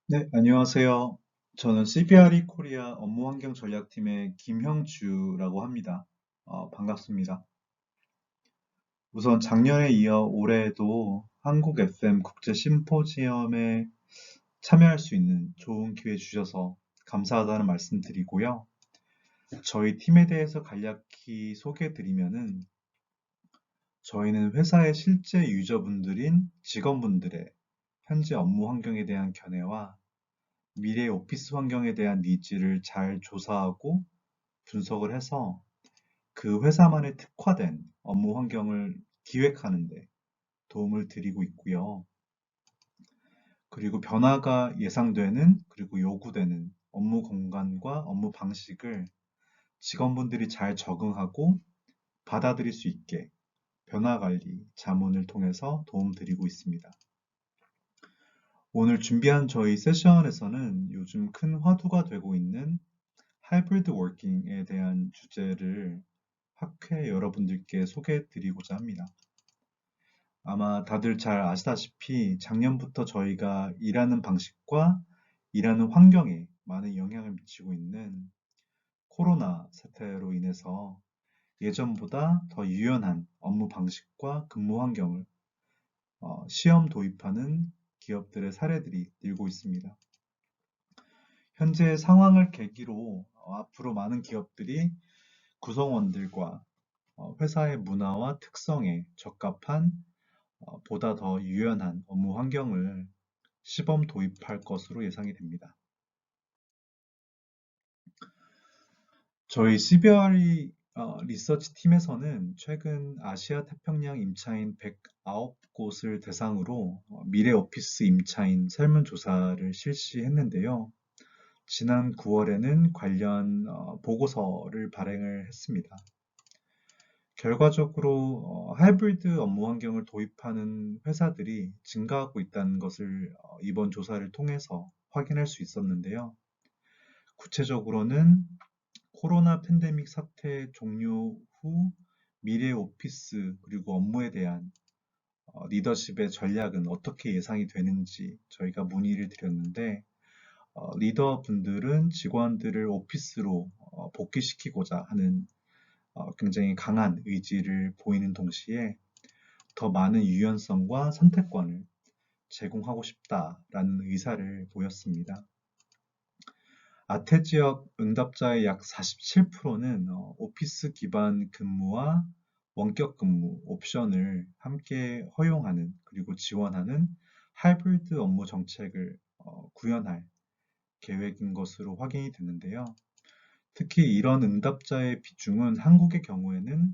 네, 안녕하세요. 저는 CBRE 코리아 업무환경 전략팀의 김형주라고 합니다. 반갑습니다. 우선 작년에 이어 올해에도 한국 FM 국제 심포지엄에 참여할 수 있는 좋은 기회 주셔서 감사하다는 말씀 드리고요. 저희 팀에 대해서 간략히 소개해 드리면은 저희는 회사의 실제 유저분들인 직원분들의 현재 업무 환경에 대한 견해와 미래 오피스 환경에 대한 니즈를 잘 조사하고 분석을 해서 그 회사만의 특화된 업무 환경을 기획하는 데 도움을 드리고 있고요. 그리고 변화가 예상되는 그리고 요구되는 업무 공간과 업무 방식을 직원분들이 잘 적응하고 받아들일 수 있게 변화 관리, 자문을 통해서 도움 드리고 있습니다. 오늘 준비한 저희 세션에서는 요즘 큰 화두가 되고 있는 하이브리드 워킹에 대한 주제를 학회 여러분들께 소개해 드리고자 합니다. 아마 다들 잘 아시다시피 작년부터 저희가 일하는 방식과 일하는 환경에 많은 영향을 미치고 있는 코로나 사태로 인해서 예전보다 더 유연한 업무 방식과 근무 환경을 시험 도입하는 기업들의 사례들이 늘고 있습니다. 현재 상황을 계기로 앞으로 많은 기업들이 구성원들과 회사의 문화와 특성에 적합한 보다 더 유연한 업무 환경을 시범 도입할 것으로 예상이 됩니다. 저희 CBRE 리서치 팀에서는 최근 아시아 태평양 임차인 109곳을 대상으로 미래 오피스 임차인 설문조사를 실시했는데요. 지난 9월에는 관련 보고서를 발행을 했습니다. 결과적으로 하이브리드 업무 환경을 도입하는 회사들이 증가하고 있다는 것을 이번 조사를 통해서 확인할 수 있었는데요. 구체적으로는 코로나 팬데믹 사태 종료 후 미래 오피스 그리고 업무에 대한 리더십의 전략은 어떻게 예상이 되는지 저희가 문의를 드렸는데 리더분들은 직원들을 오피스로 복귀시키고자 하는 굉장히 강한 의지를 보이는 동시에 더 많은 유연성과 선택권을 제공하고 싶다라는 의사를 보였습니다. 아태 지역 응답자의 약 47%는 오피스 기반 근무와 원격 근무 옵션을 함께 허용하는 그리고 지원하는 하이브리드 업무 정책을 구현할 계획인 것으로 확인이 됐는데요. 특히 이런 응답자의 비중은 한국의 경우에는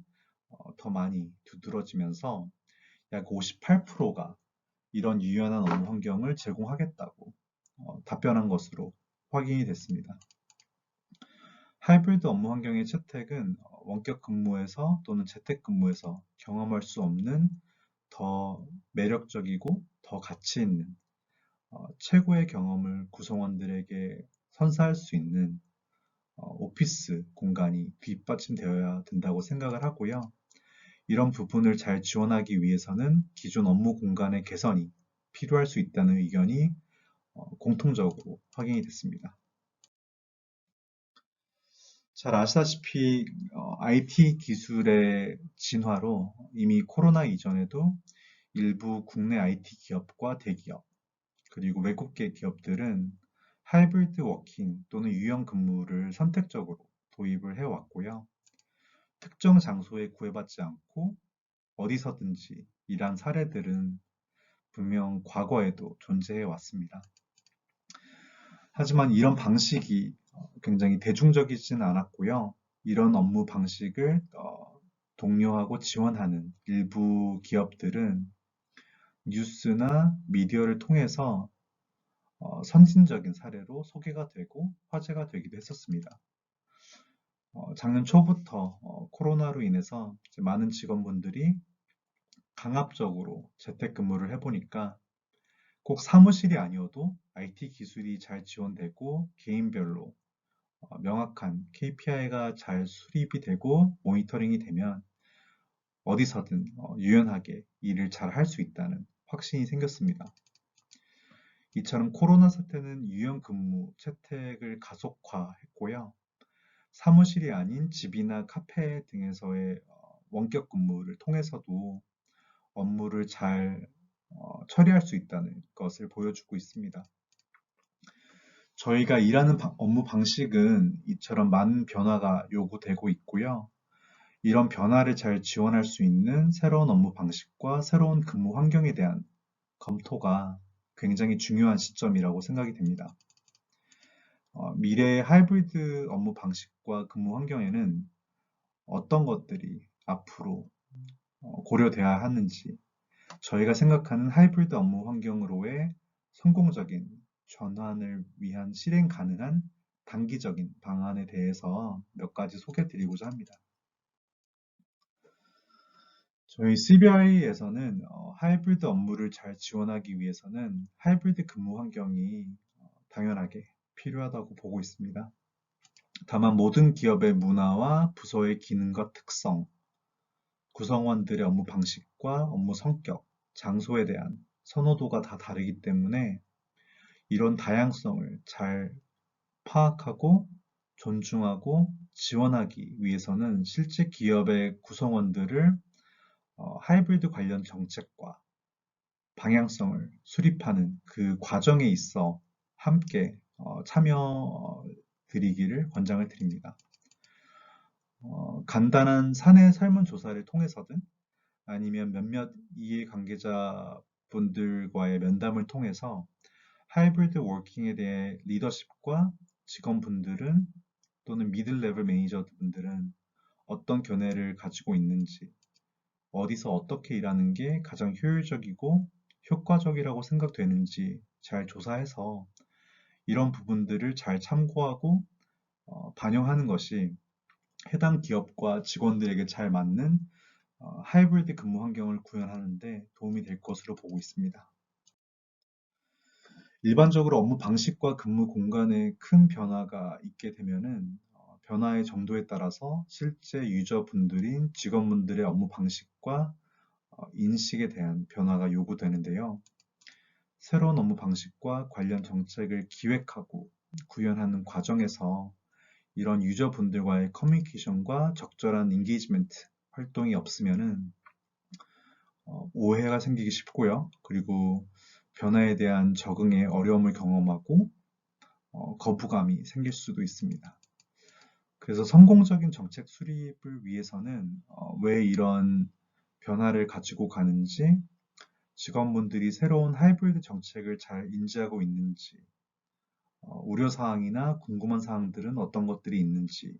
더 많이 두드러지면서 약 58%가 이런 유연한 업무 환경을 제공하겠다고 답변한 것으로 확인이 됐습니다. 하이브리드 업무 환경의 채택은 원격 근무에서 또는 재택 근무에서 경험할 수 없는 더 매력적이고 더 가치 있는 최고의 경험을 구성원들에게 선사할 수 있는 오피스 공간이 뒷받침되어야 된다고 생각을 하고요. 이런 부분을 잘 지원하기 위해서는 기존 업무 공간의 개선이 필요할 수 있다는 의견이 공통적으로 확인이 됐습니다. 잘 아시다시피 IT 기술의 진화로 이미 코로나 이전에도 일부 국내 IT 기업과 대기업 그리고 외국계 기업들은 하이브리드 워킹 또는 유형 근무를 선택적으로 도입을 해왔고요. 특정 장소에 구애받지 않고 어디서든지 일한 사례들은 분명 과거에도 존재해 왔습니다. 하지만 이런 방식이 굉장히 대중적이지는 않았고요. 이런 업무 방식을 독려하고 지원하는 일부 기업들은 뉴스나 미디어를 통해서 선진적인 사례로 소개가 되고 화제가 되기도 했었습니다. 작년 초부터 코로나로 인해서 많은 직원분들이 강압적으로 재택근무를 해보니까 꼭 사무실이 아니어도 IT 기술이 잘 지원되고 개인별로 명확한 KPI가 잘 수립이 되고 모니터링이 되면 어디서든 유연하게 일을 잘 할 수 있다는 확신이 생겼습니다. 이처럼 코로나 사태는 유연 근무, 채택을 가속화했고요. 사무실이 아닌 집이나 카페 등에서의 원격 근무를 통해서도 업무를 잘 처리할 수 있다는 것을 보여주고 있습니다. 저희가 일하는 업무 방식은 이처럼 많은 변화가 요구되고 있고요. 이런 변화를 잘 지원할 수 있는 새로운 업무 방식과 새로운 근무 환경에 대한 검토가 굉장히 중요한 시점이라고 생각이 됩니다. 미래의 하이브리드 업무 방식과 근무 환경에는 어떤 것들이 앞으로 고려돼야 하는지, 저희가 생각하는 하이브리드 업무 환경으로의 성공적인 전환을 위한 실행 가능한 단기적인 방안에 대해서 몇 가지 소개해 드리고자 합니다. 저희 CBI에서는 하이브리드 업무를 잘 지원하기 위해서는 하이브리드 근무 환경이 당연하게 필요하다고 보고 있습니다. 다만 모든 기업의 문화와 부서의 기능과 특성, 구성원들의 업무 방식과 업무 성격, 장소에 대한 선호도가 다 다르기 때문에 이런 다양성을 잘 파악하고 존중하고 지원하기 위해서는 실제 기업의 구성원들을 하이브리드 관련 정책과 방향성을 수립하는 그 과정에 있어 함께 참여 드리기를 권장을 드립니다. 간단한 사내 설문조사를 통해서든 아니면 몇몇 이해관계자분들과의 면담을 통해서 하이브리드 워킹에 대해 리더십과 직원분들은 또는 미들 레벨 매니저분들은 어떤 견해를 가지고 있는지, 어디서 어떻게 일하는 게 가장 효율적이고 효과적이라고 생각되는지 잘 조사해서 이런 부분들을 잘 참고하고 반영하는 것이 해당 기업과 직원들에게 잘 맞는 하이브리드 근무 환경을 구현하는 데 도움이 될 것으로 보고 있습니다. 일반적으로 업무 방식과 근무 공간에 큰 변화가 있게 되면은 변화의 정도에 따라서 실제 유저분들인 직원분들의 업무 방식과 인식에 대한 변화가 요구되는데요. 새로운 업무 방식과 관련 정책을 기획하고 구현하는 과정에서 이런 유저분들과의 커뮤니케이션과 적절한 인게이지먼트 활동이 없으면은 오해가 생기기 쉽고요. 그리고 변화에 대한 적응에 어려움을 경험하고 거부감이 생길 수도 있습니다. 그래서 성공적인 정책 수립을 위해서는 왜 이런 변화를 가지고 가는지, 직원분들이 새로운 하이브리드 정책을 잘 인지하고 있는지, 우려사항이나 궁금한 사항들은 어떤 것들이 있는지,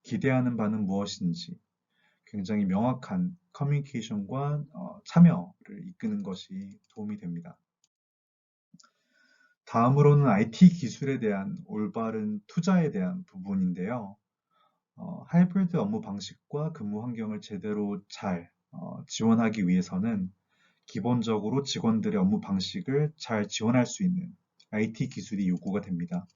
기대하는 바는 무엇인지, 굉장히 명확한 커뮤니케이션과 참여를 이끄는 것이 도움이 됩니다. 다음으로는 IT 기술에 대한 올바른 투자에 대한 부분인데요. 하이브리드 업무 방식과 근무 환경을 제대로 잘 지원하기 위해서는 기본적으로 직원들의 업무 방식을 잘 지원할 수 있는 IT 기술이 요구가 됩니다.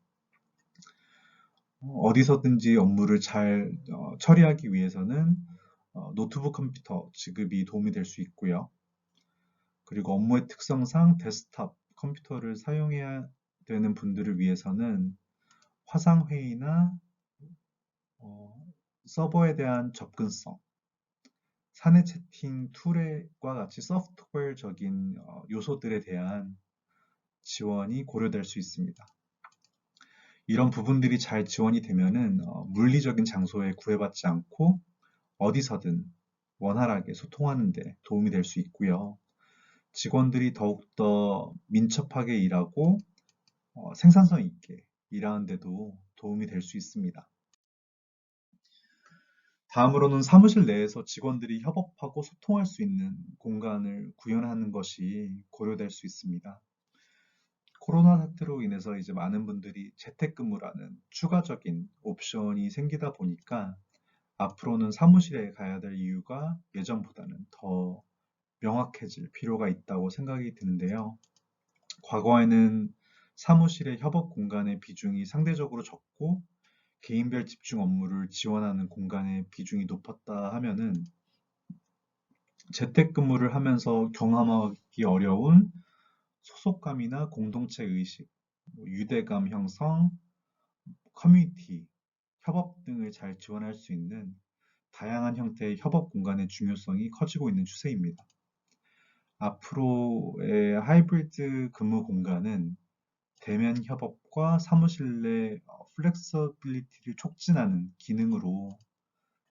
어디서든지 업무를 잘 처리하기 위해서는 노트북 컴퓨터 지급이 도움이 될 수 있고요. 그리고 업무의 특성상 데스크탑 컴퓨터를 사용해야 되는 분들을 위해서는 화상회의나 서버에 대한 접근성, 사내 채팅 툴과 같이 소프트웨어적인 요소들에 대한 지원이 고려될 수 있습니다. 이런 부분들이 잘 지원이 되면은 물리적인 장소에 구애받지 않고 어디서든 원활하게 소통하는 데 도움이 될 수 있고요. 직원들이 더욱더 민첩하게 일하고 생산성 있게 일하는 데도 도움이 될 수 있습니다. 다음으로는 사무실 내에서 직원들이 협업하고 소통할 수 있는 공간을 구현하는 것이 고려될 수 있습니다. 코로나 사태로 인해서 이제 많은 분들이 재택근무라는 추가적인 옵션이 생기다 보니까 앞으로는 사무실에 가야 될 이유가 예전보다는 더 명확해질 필요가 있다고 생각이 드는데요. 과거에는 사무실의 협업 공간의 비중이 상대적으로 적고 개인별 집중 업무를 지원하는 공간의 비중이 높았다 하면은 재택근무를 하면서 경험하기 어려운 소속감이나 공동체 의식, 유대감 형성, 커뮤니티, 협업 등을 잘 지원할 수 있는 다양한 형태의 협업 공간의 중요성이 커지고 있는 추세입니다. 앞으로의 하이브리드 근무 공간은 대면 협업과 사무실 내 플렉서빌리티를 촉진하는 기능으로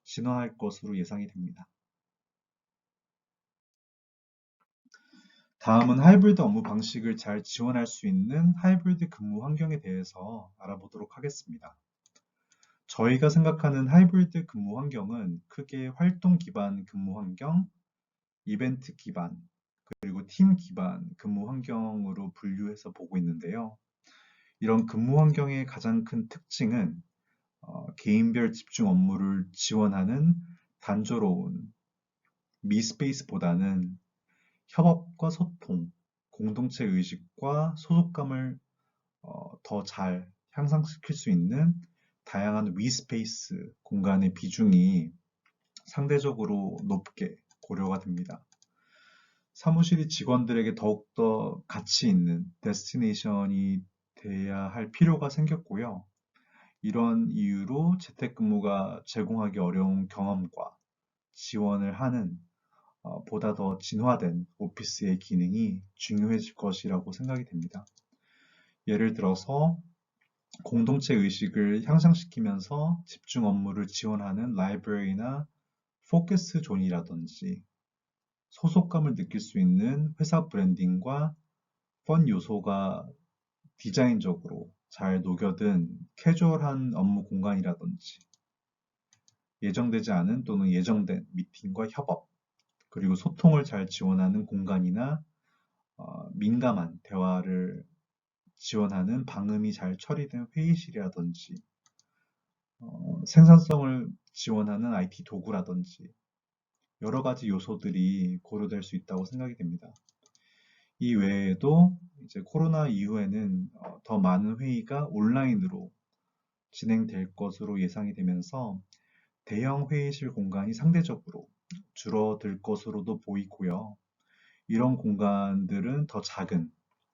진화할 것으로 예상이 됩니다. 다음은 하이브리드 업무 방식을 잘 지원할 수 있는 하이브리드 근무 환경에 대해서 알아보도록 하겠습니다. 저희가 생각하는 하이브리드 근무 환경은 크게 활동 기반 근무 환경, 이벤트 기반, 그리고 팀 기반 근무 환경으로 분류해서 보고 있는데요. 이런 근무 환경의 가장 큰 특징은 개인별 집중 업무를 지원하는 단조로운 미스페이스보다는 협업과 소통, 공동체 의식과 소속감을 더 잘 향상시킬 수 있는 다양한 위스페이스 공간의 비중이 상대적으로 높게 고려가 됩니다. 사무실이 직원들에게 더욱더 가치 있는 데스티네이션이 돼야 할 필요가 생겼고요. 이런 이유로 재택근무가 제공하기 어려운 경험과 지원을 하는 보다 더 진화된 오피스의 기능이 중요해질 것이라고 생각이 됩니다. 예를 들어서 공동체 의식을 향상시키면서 집중 업무를 지원하는 라이브러리나 포커스 존이라든지 소속감을 느낄 수 있는 회사 브랜딩과 펀 요소가 디자인적으로 잘 녹여든 캐주얼한 업무 공간이라든지 예정되지 않은 또는 예정된 미팅과 협업, 그리고 소통을 잘 지원하는 공간이나 민감한 대화를 지원하는 방음이 잘 처리된 회의실이라든지 생산성을 지원하는 IT 도구라든지 여러 가지 요소들이 고려될 수 있다고 생각이 됩니다. 이 외에도 이제 코로나 이후에는 더 많은 회의가 온라인으로 진행될 것으로 예상이 되면서 대형 회의실 공간이 상대적으로 줄어들 것으로도 보이고요. 이런 공간들은 더 작은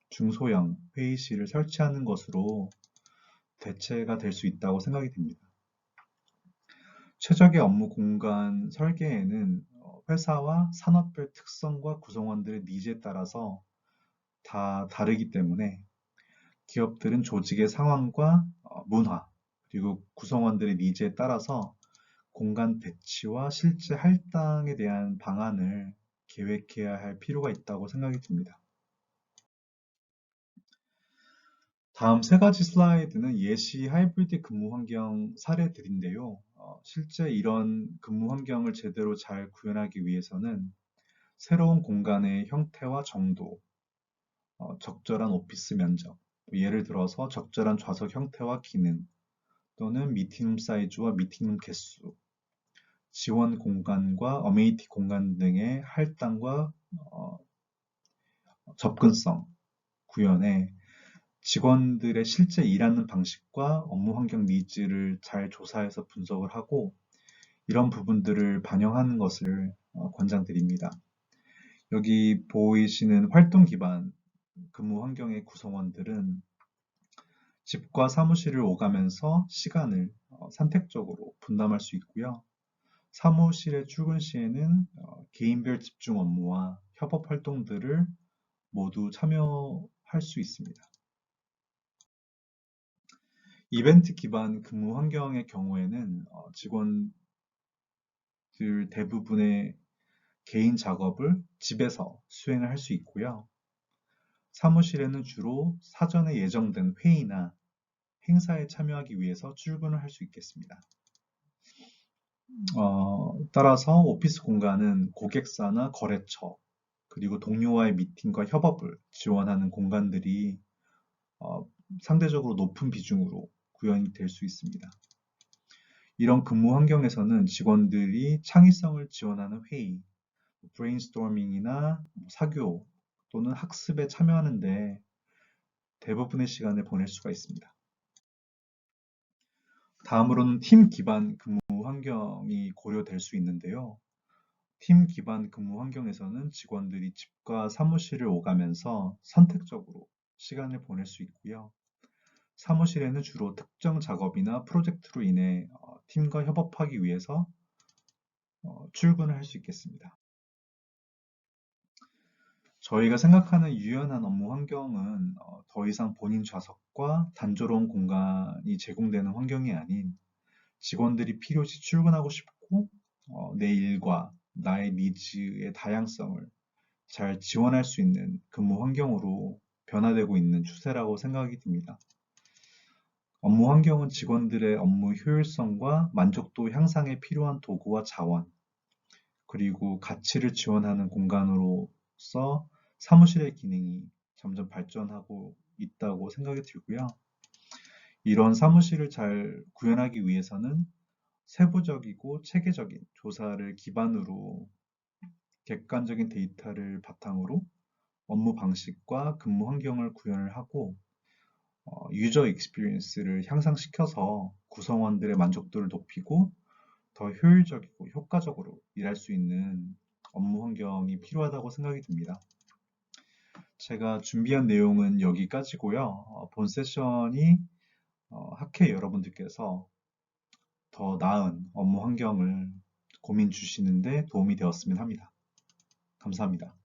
중소형 회의실을 설치하는 것으로 대체가 될 수 있다고 생각이 됩니다. 최적의 업무 공간 설계에는 회사와 산업별 특성과 구성원들의 니즈에 따라서 다 다르기 때문에 기업들은 조직의 상황과 문화, 그리고 구성원들의 니즈에 따라서 공간 배치와 실제 할당에 대한 방안을 계획해야 할 필요가 있다고 생각이 듭니다. 다음 세 가지 슬라이드는 예시 하이브리드 근무 환경 사례들인데요. 실제 이런 근무 환경을 제대로 잘 구현하기 위해서는 새로운 공간의 형태와 정도, 적절한 오피스 면적, 예를 들어서 적절한 좌석 형태와 기능, 또는 미팅룸 사이즈와 미팅룸 개수, 지원 공간과 어메니티 공간 등의 할당과 접근성 구현에 직원들의 실제 일하는 방식과 업무 환경 니즈를 잘 조사해서 분석을 하고 이런 부분들을 반영하는 것을 권장드립니다. 여기 보이시는 활동 기반 근무 환경의 구성원들은 집과 사무실을 오가면서 시간을 선택적으로 분담할 수 있고요. 사무실의 출근 시에는 개인별 집중 업무와 협업 활동들을 모두 참여할 수 있습니다. 이벤트 기반 근무 환경의 경우에는 직원들 대부분의 개인 작업을 집에서 수행을 할 수 있고요. 사무실에는 주로 사전에 예정된 회의나 행사에 참여하기 위해서 출근을 할 수 있겠습니다. 따라서 오피스 공간은 고객사나 거래처, 그리고 동료와의 미팅과 협업을 지원하는 공간들이 상대적으로 높은 비중으로 구현이 될 수 있습니다. 이런 근무 환경에서는 직원들이 창의성을 지원하는 회의, 브레인스토밍이나 사교 또는 학습에 참여하는데 대부분의 시간을 보낼 수가 있습니다. 다음으로는 팀 기반 근무 환경이 고려될 수 있는데요. 팀 기반 근무 환경에서는 직원들이 집과 사무실을 오가면서 선택적으로 시간을 보낼 수 있고요. 사무실에는 주로 특정 작업이나 프로젝트로 인해 팀과 협업하기 위해서 출근을 할 수 있겠습니다. 저희가 생각하는 유연한 업무 환경은 더 이상 본인 좌석과 단조로운 공간이 제공되는 환경이 아닌 직원들이 필요시 출근하고 싶고 내 일과 나의 니즈의 다양성을 잘 지원할 수 있는 근무 환경으로 변화되고 있는 추세라고 생각이 듭니다. 업무 환경은 직원들의 업무 효율성과 만족도 향상에 필요한 도구와 자원, 그리고 가치를 지원하는 공간으로서 사무실의 기능이 점점 발전하고 있다고 생각이 들고요. 이런 사무실을 잘 구현하기 위해서는 세부적이고 체계적인 조사를 기반으로 객관적인 데이터를 바탕으로 업무 방식과 근무 환경을 구현을 하고 유저 익스피리언스를 향상시켜서 구성원들의 만족도를 높이고 더 효율적이고 효과적으로 일할 수 있는 업무 환경이 필요하다고 생각이 듭니다. 제가 준비한 내용은 여기까지고요. 본 세션이 학회 여러분들께서 더 나은 업무 환경을 고민 주시는데 도움이 되었으면 합니다. 감사합니다.